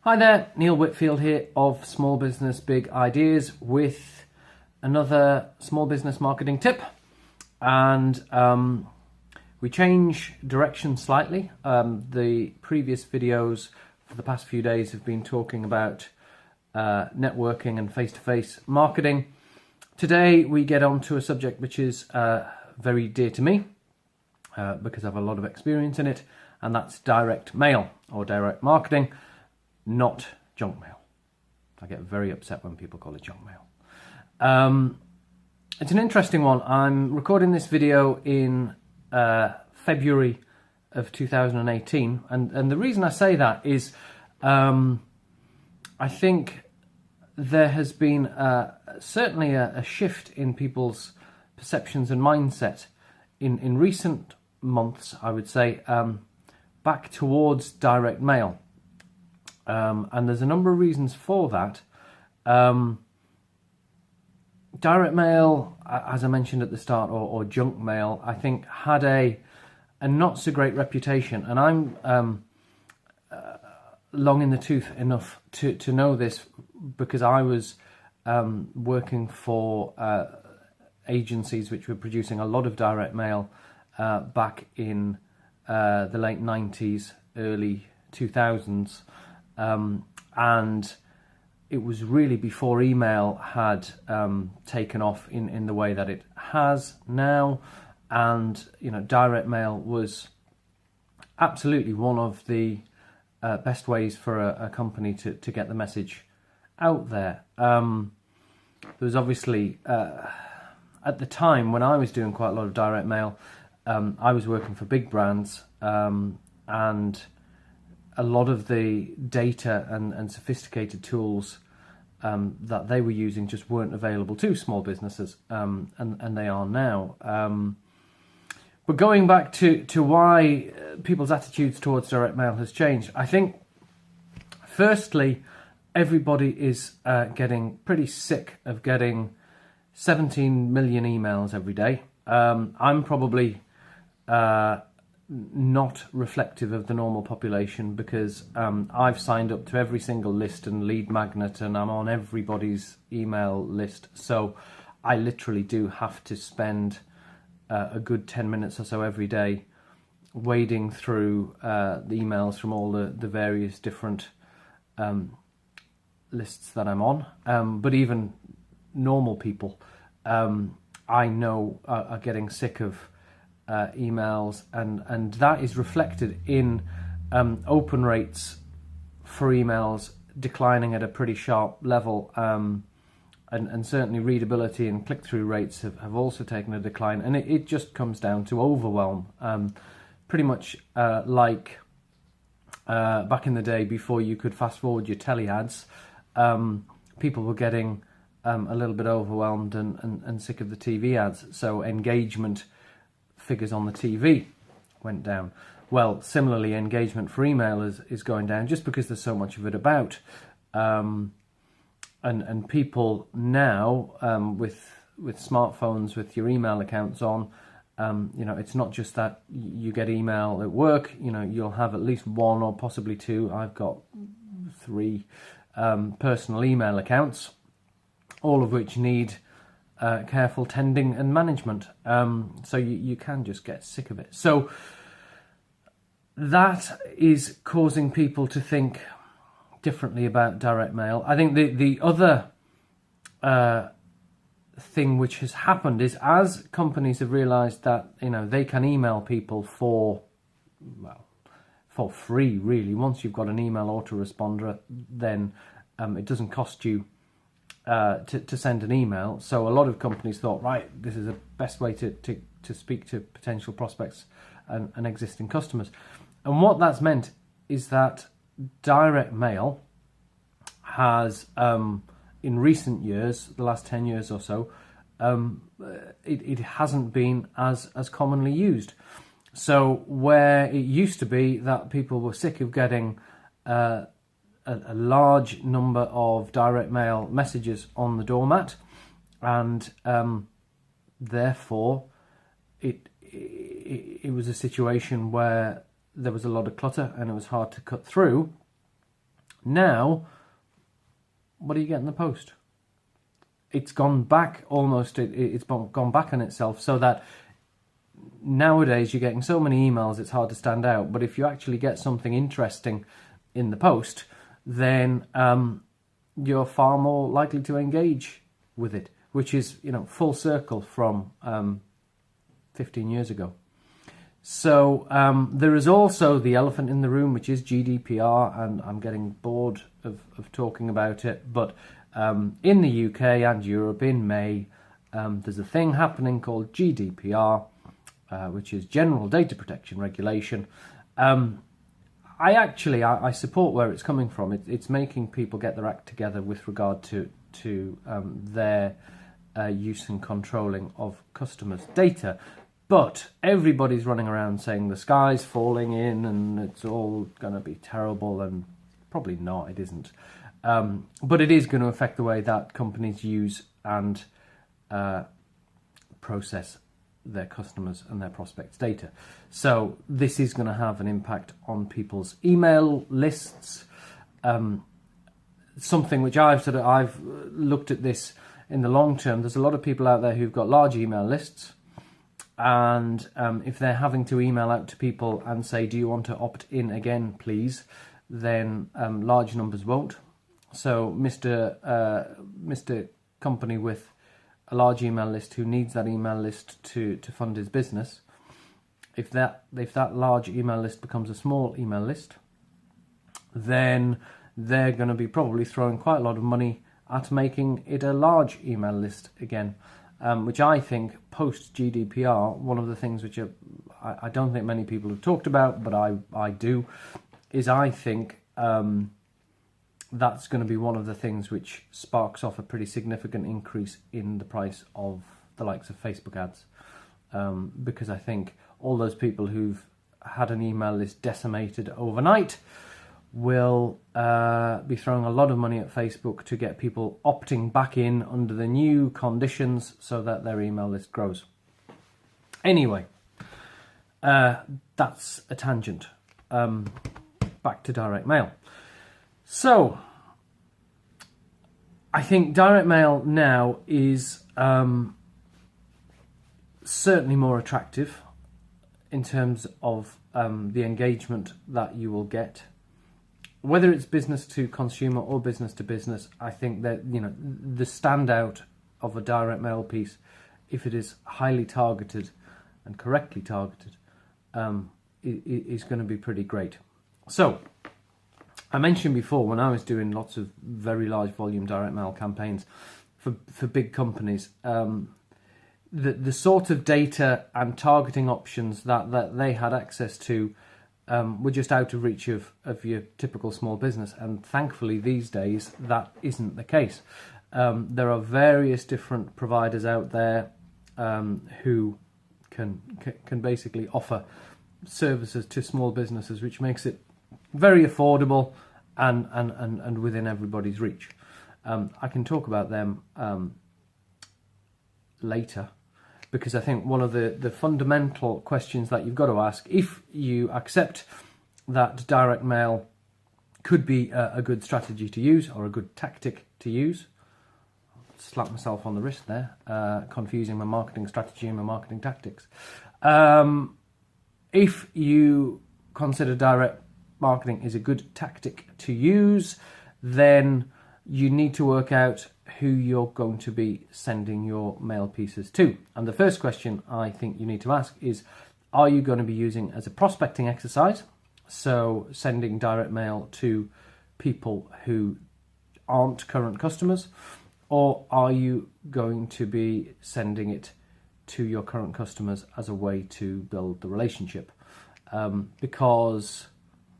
Hi there, Neil Whitfield here of Small Business Big Ideas with another small business marketing tip. And we change direction slightly. The previous videos for the past few days have been talking about networking and face-to-face marketing. Today we get on to a subject which is very dear to me because I have a lot of experience in it, and that's direct mail or direct marketing. Not junk mail. I get very upset when people call it junk mail. It's an interesting one. I'm recording this video in February of 2018, and the reason I say that is I think there has been certainly a shift in people's perceptions and mindset in recent months, I would say, back towards direct mail. And there's a number of reasons for that. Direct mail, as I mentioned at the start, or junk mail, I think had a not so great reputation. And I'm long in the tooth enough to know this because I was working for agencies which were producing a lot of direct mail back in the late 90s, early 2000s. And it was really before email had taken off in the way that it has now. And, you know, direct mail was absolutely one of the best ways for a company to get the message out there. There was obviously, at the time when I was doing quite a lot of direct mail, I was working for big brands, and a lot of the data and sophisticated tools that they were using just weren't available to small businesses, and they are now. But going back to why people's attitudes towards direct mail has changed, I think, firstly, everybody is getting pretty sick of getting 17 million emails every day. I'm probably not reflective of the normal population because I've signed up to every single list and lead magnet, and I'm on everybody's email list. So I literally do have to spend a good 10 minutes or so every day wading through the emails from all the various different lists that I'm on. But even normal people, I know are getting sick of emails, and that is reflected in open rates for emails declining at a pretty sharp level, and certainly readability and click-through rates have also taken a decline, and it just comes down to overwhelm. Pretty much like back in the day before you could fast forward your telly ads, people were getting a little bit overwhelmed and sick of the TV ads, so engagement figures on the TV went down. Well, similarly, engagement for email is going down just because there's so much of it about. And people now, with smartphones, with your email accounts on, you know, it's not just that you get email at work. You know, you'll have at least one or possibly two. I've got 3 personal email accounts, all of which need careful tending and management, so you can just get sick of it. So that is causing people to think differently about direct mail. I think the other thing which has happened is, as companies have realised that, you know, they can email people for free, really. Once you've got an email autoresponder, then it doesn't cost you to send an email. So a lot of companies thought, right, this is the best way to speak to potential prospects and existing customers. And what that's meant is that direct mail has, in recent years, the last 10 years or so, it hasn't been as commonly used. So where it used to be that people were sick of getting a large number of direct mail messages on the doormat, and therefore it was a situation where there was a lot of clutter and it was hard to cut through. Now, what do you get in the post? It's gone back almost, it's gone back on itself, so that nowadays you're getting so many emails it's hard to stand out. But if you actually get something interesting in the post, then you're far more likely to engage with it, which is, full circle from 15 years ago. So there is also the elephant in the room, which is GDPR, and I'm getting bored of talking about it, but in the UK and Europe in May, there's a thing happening called GDPR, which is General Data Protection Regulation. I support where it's coming from. It's making people get their act together with regard to their use and controlling of customers' data. But everybody's running around saying the sky's falling in and it's all going to be terrible, and probably not, it isn't. But it is going to affect the way that companies use and process their customers and their prospects' data. So this is going to have an impact on people's email lists. Something which I've looked at this in the long term. There's a lot of people out there who've got large email lists, and if they're having to email out to people and say, do you want to opt in again, please, then large numbers won't. So Mr. Company with a large email list who needs that email list to fund his business, if that large email list becomes a small email list, then they're going to be probably throwing quite a lot of money at making it a large email list again, which I think post GDPR, one of the things which I don't think many people have talked about, but I do, is I think that's going to be one of the things which sparks off a pretty significant increase in the price of the likes of Facebook ads, because I think all those people who've had an email list decimated overnight will be throwing a lot of money at Facebook to get people opting back in under the new conditions so that their email list grows. Anyway, that's a tangent. Back to direct mail. So, I think direct mail now is certainly more attractive in terms of the engagement that you will get. Whether it's business to consumer or business to business, I think that the standout of a direct mail piece, if it is highly targeted and correctly targeted, is going to be pretty great. So, I mentioned before, when I was doing lots of very large volume direct mail campaigns for big companies, the sort of data and targeting options that they had access to were just out of reach of your typical small business. And thankfully these days that isn't the case. There are various different providers out there who can basically offer services to small businesses, which makes it very affordable and within everybody's reach. I can talk about them later, because I think one of the fundamental questions that you've got to ask, if you accept that direct mail could be a good strategy to use or a good tactic to use, slap myself on the wrist there, confusing my marketing strategy and my marketing tactics. If you consider direct marketing is a good tactic to use, then you need to work out who you're going to be sending your mail pieces to. And the first question I think you need to ask is, are you going to be using as a prospecting exercise? So sending direct mail to people who aren't current customers, or are you going to be sending it to your current customers as a way to build the relationship? Because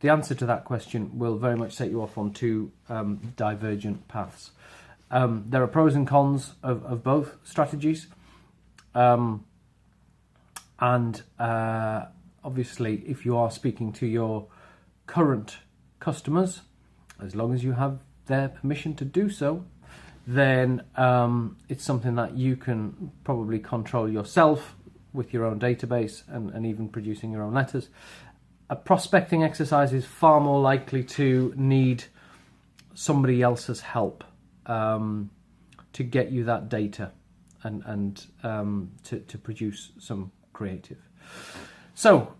the answer to that question will very much set you off on two divergent paths. There are pros and cons of both strategies. Obviously, if you are speaking to your current customers, as long as you have their permission to do so, then it's something that you can probably control yourself with your own database and even producing your own letters. A prospecting exercise is far more likely to need somebody else's help to get you that data and to produce some creative. So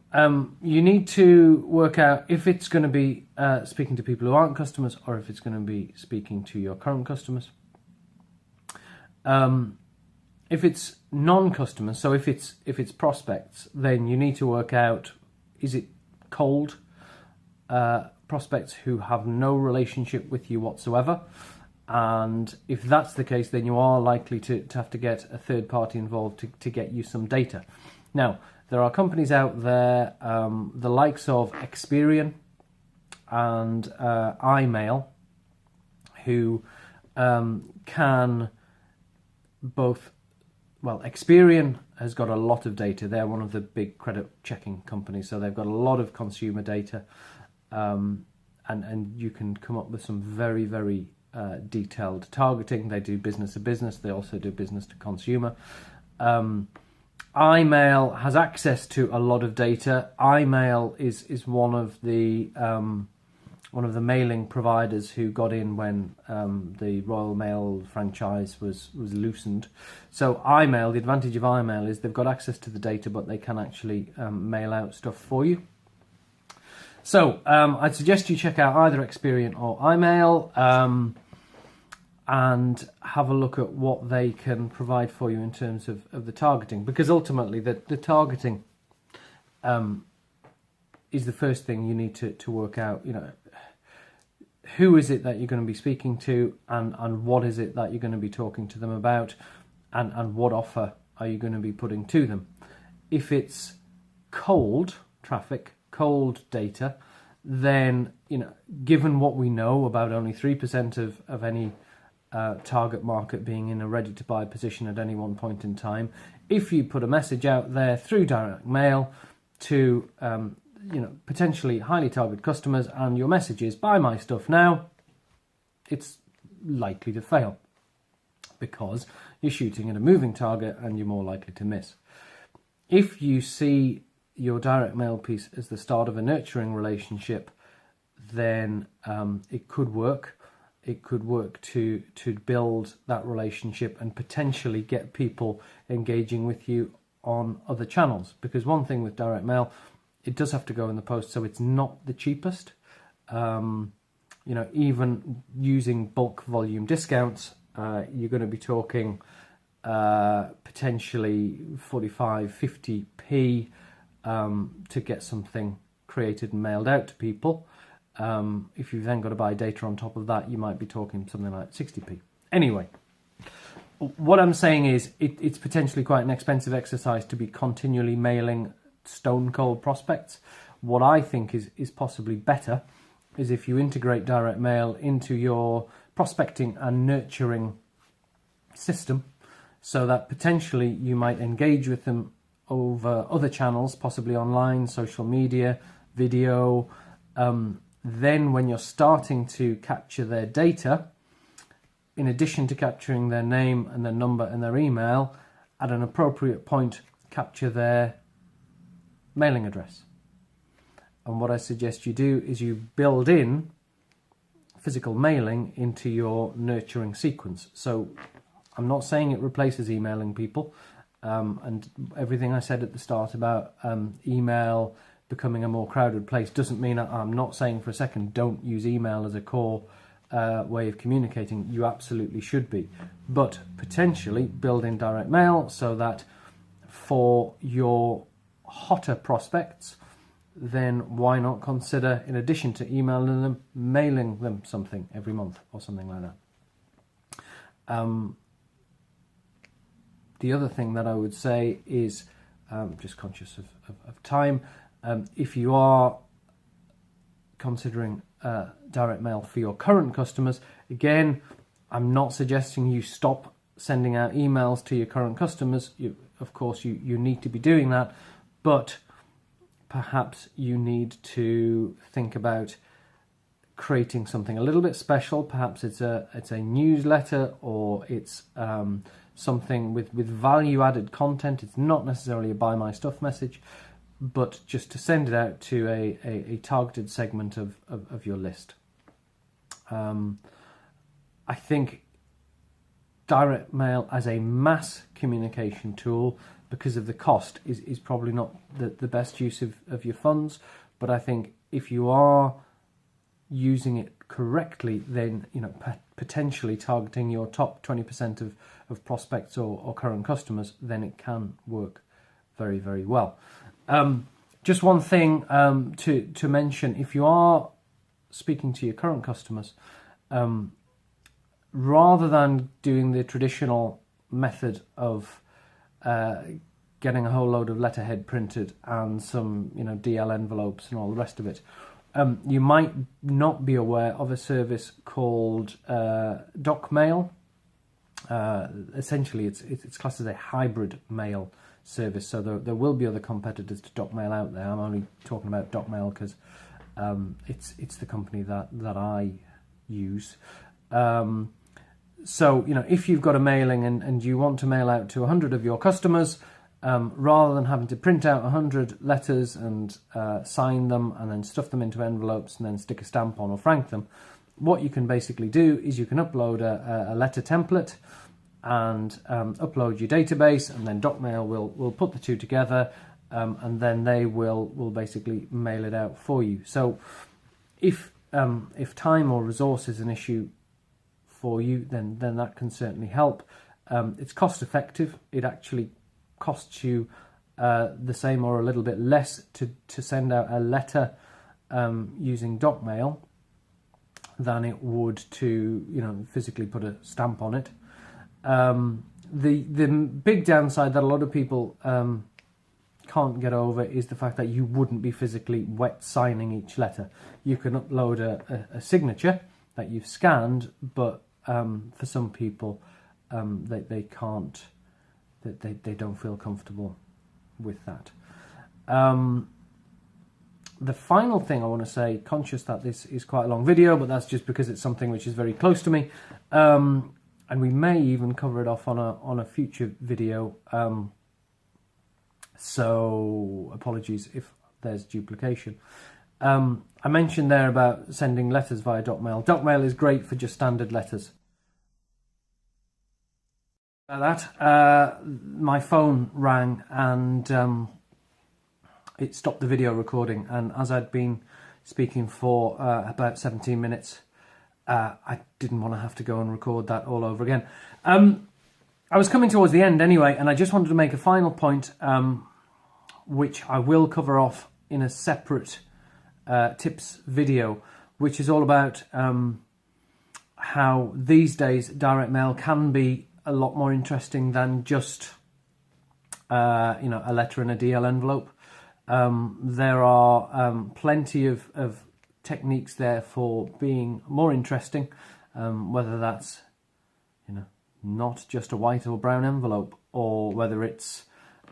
you need to work out if it's going to be speaking to people who aren't customers, or if it's going to be speaking to your current customers. If it's non-customers, so if it's prospects, then you need to work out, is it cold prospects who have no relationship with you whatsoever? And if that's the case, then you are likely to have to get a third party involved to get you some data. Now, there are companies out there, the likes of Experian and iMail, who can both, well, Experian has got a lot of data. They're one of the big credit checking companies, so they've got a lot of consumer data, and you can come up with some very, very detailed targeting. They do business to business. They also do business to consumer. iMail has access to a lot of data. iMail is one of the mailing providers who got in when the Royal Mail franchise was loosened. So iMail, the advantage of iMail is they've got access to the data, but they can actually mail out stuff for you. So I'd suggest you check out either Experian or iMail and have a look at what they can provide for you in terms of the targeting, because ultimately the targeting is the first thing you need to work out. You know, who is it that you're going to be speaking to, and what is it that you're going to be talking to them about, and what offer are you going to be putting to them. If it's cold traffic, cold data, then, you know, given what we know about only 3% of any target market being in a ready-to-buy position at any one point in time, if you put a message out there through direct mail to potentially highly targeted customers, and your message is buy my stuff now, it's likely to fail because you're shooting at a moving target and you're more likely to miss. If you see your direct mail piece as the start of a nurturing relationship, then it could work. It could work to build that relationship and potentially get people engaging with you on other channels. Because one thing with direct mail, it does have to go in the post, so it's not the cheapest. Even using bulk volume discounts, you're going to be talking potentially 45, 50p to get something created and mailed out to people. If you've then got to buy data on top of that, you might be talking something like 60p. Anyway, what I'm saying is it's potentially quite an expensive exercise to be continually mailing stone cold prospects. What I think is possibly better is if you integrate direct mail into your prospecting and nurturing system, so that potentially you might engage with them over other channels, possibly online, social media, video. Then when you're starting to capture their data, in addition to capturing their name and their number and their email, at an appropriate point, capture their mailing address. And what I suggest you do is you build in physical mailing into your nurturing sequence. So I'm not saying it replaces emailing people, and everything I said at the start about email becoming a more crowded place doesn't mean I'm not saying for a second don't use email as a core way of communicating. You absolutely should be, but potentially build in direct mail so that for your hotter prospects, then why not consider, in addition to emailing them, mailing them something every month or something like that. The other thing that I would say is, just conscious of time, if you are considering direct mail for your current customers, again, I'm not suggesting you stop sending out emails to your current customers. Of course, you need to be doing that, but perhaps you need to think about creating something a little bit special. Perhaps it's a newsletter, or it's something with value-added content. It's not necessarily a buy my stuff message, but just to send it out to a targeted segment of your list. I think direct mail as a mass communication tool, because of the cost, is probably not the best use of your funds. But I think if you are using it correctly, then potentially targeting your top 20% of prospects or current customers, then it can work very, very well. Just one thing to mention: if you are speaking to your current customers, rather than doing the traditional method of getting a whole load of letterhead printed and some DL envelopes and all the rest of it, you might not be aware of a service called DocMail. Essentially, it's classed as a hybrid mail service, so there will be other competitors to DocMail out there. I'm only talking about DocMail because it's the company that I use. So if you've got a mailing and you want to mail out to 100 of your customers, rather than having to print out 100 letters and sign them and then stuff them into envelopes and then stick a stamp on or frank them, what you can basically do is you can upload a letter template and upload your database, and then DocMail will put the two together, and then they will basically mail it out for you. So if time or resource is an issue for you, then that can certainly help. It's cost effective. It actually costs you the same or a little bit less to send out a letter using DocMail than it would to physically put a stamp on it. The big downside that a lot of people can't get over is the fact that you wouldn't be physically wet signing each letter. You can upload a signature that you've scanned, but for some people they can't, they don't feel comfortable with that. The final thing I want to say, conscious that this is quite a long video, but that's just because it's something which is very close to me, and we may even cover it off on a future video, so apologies if there's duplication. I mentioned there about sending letters via DocMail. DocMail is great for just standard letters. My phone rang and it stopped the video recording, and as I'd been speaking for about 17 minutes, I didn't want to have to go and record that all over again. I was coming towards the end anyway, and I just wanted to make a final point, which I will cover off in a separate tips video, which is all about how these days direct mail can be a lot more interesting than just a letter in a DL envelope. There are plenty of techniques there for being more interesting, whether that's not just a white or brown envelope, or whether it's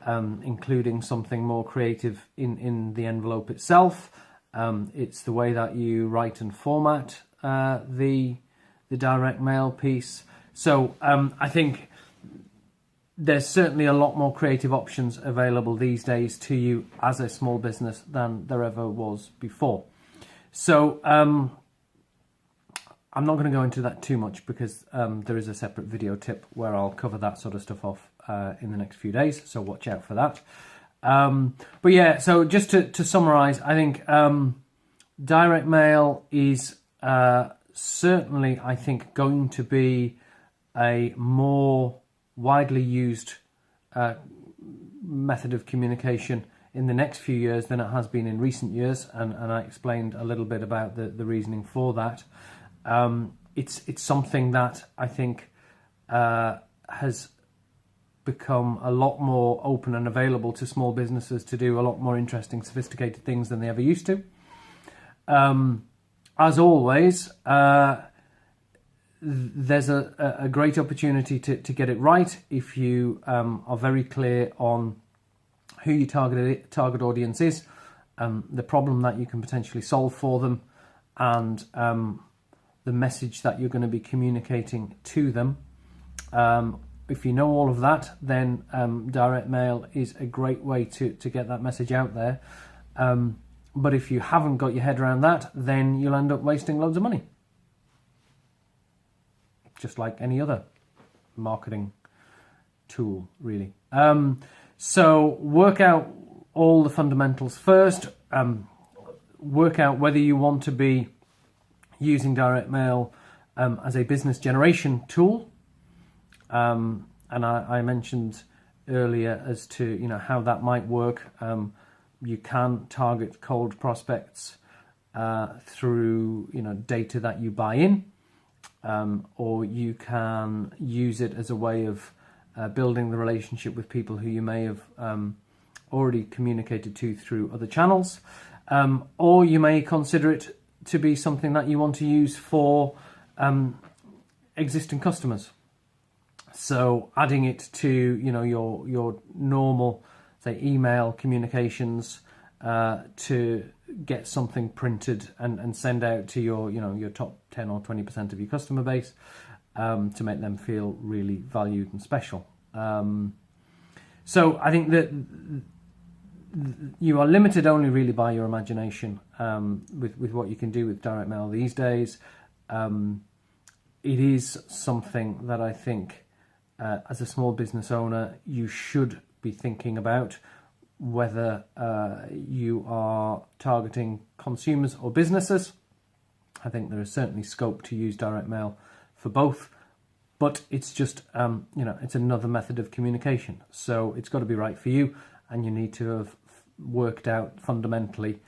including something more creative in the envelope itself. It's the way that you write and format the direct mail piece. So I think there's certainly a lot more creative options available these days to you as a small business than there ever was before. So I'm not going to go into that too much, because there is a separate video tip where I'll cover that sort of stuff off in the next few days, so watch out for that. But yeah, so just to summarize, I think direct mail is certainly, I think, going to be a more widely used method of communication in the next few years than it has been in recent years, and I explained a little bit about the reasoning for that. It's something that I think has become a lot more open and available to small businesses to do a lot more interesting, sophisticated things than they ever used to. As always, there's a great opportunity to get it right if you are very clear on who your target audience is, the problem that you can potentially solve for them, and the message that you're going to be communicating to them. If you know all of that, then direct mail is a great way to get that message out there. But if you haven't got your head around that, then you'll end up wasting loads of money. just like any other marketing tool, really. So work out all the fundamentals first. Work out whether you want to be using direct mail as a business generation tool. And I mentioned earlier as to how that might work. You can target cold prospects through data that you buy in, or you can use it as a way of building the relationship with people who you may have already communicated to through other channels, or you may consider it to be something that you want to use for existing customers. So adding it to your normal, say, email communications to get something printed and send out to your top 10 or 20% of your customer base to make them feel really valued and special. So I think that you are limited only really by your imagination with what you can do with direct mail these days. It is something that I think as a small business owner you should be thinking about, whether you are targeting consumers or businesses. I think there is certainly scope to use direct mail for both, but it's just it's another method of communication, so it's got to be right for you, and you need to have worked out fundamentally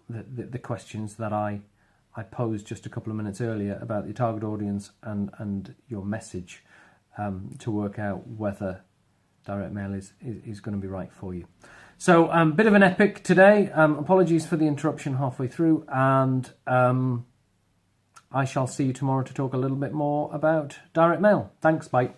the questions that I posed just a couple of minutes earlier about your target audience and your message to work out whether direct mail is going to be right for you. So bit of an epic today. Apologies for the interruption halfway through, and I shall see you tomorrow to talk a little bit more about direct mail. Thanks, bye.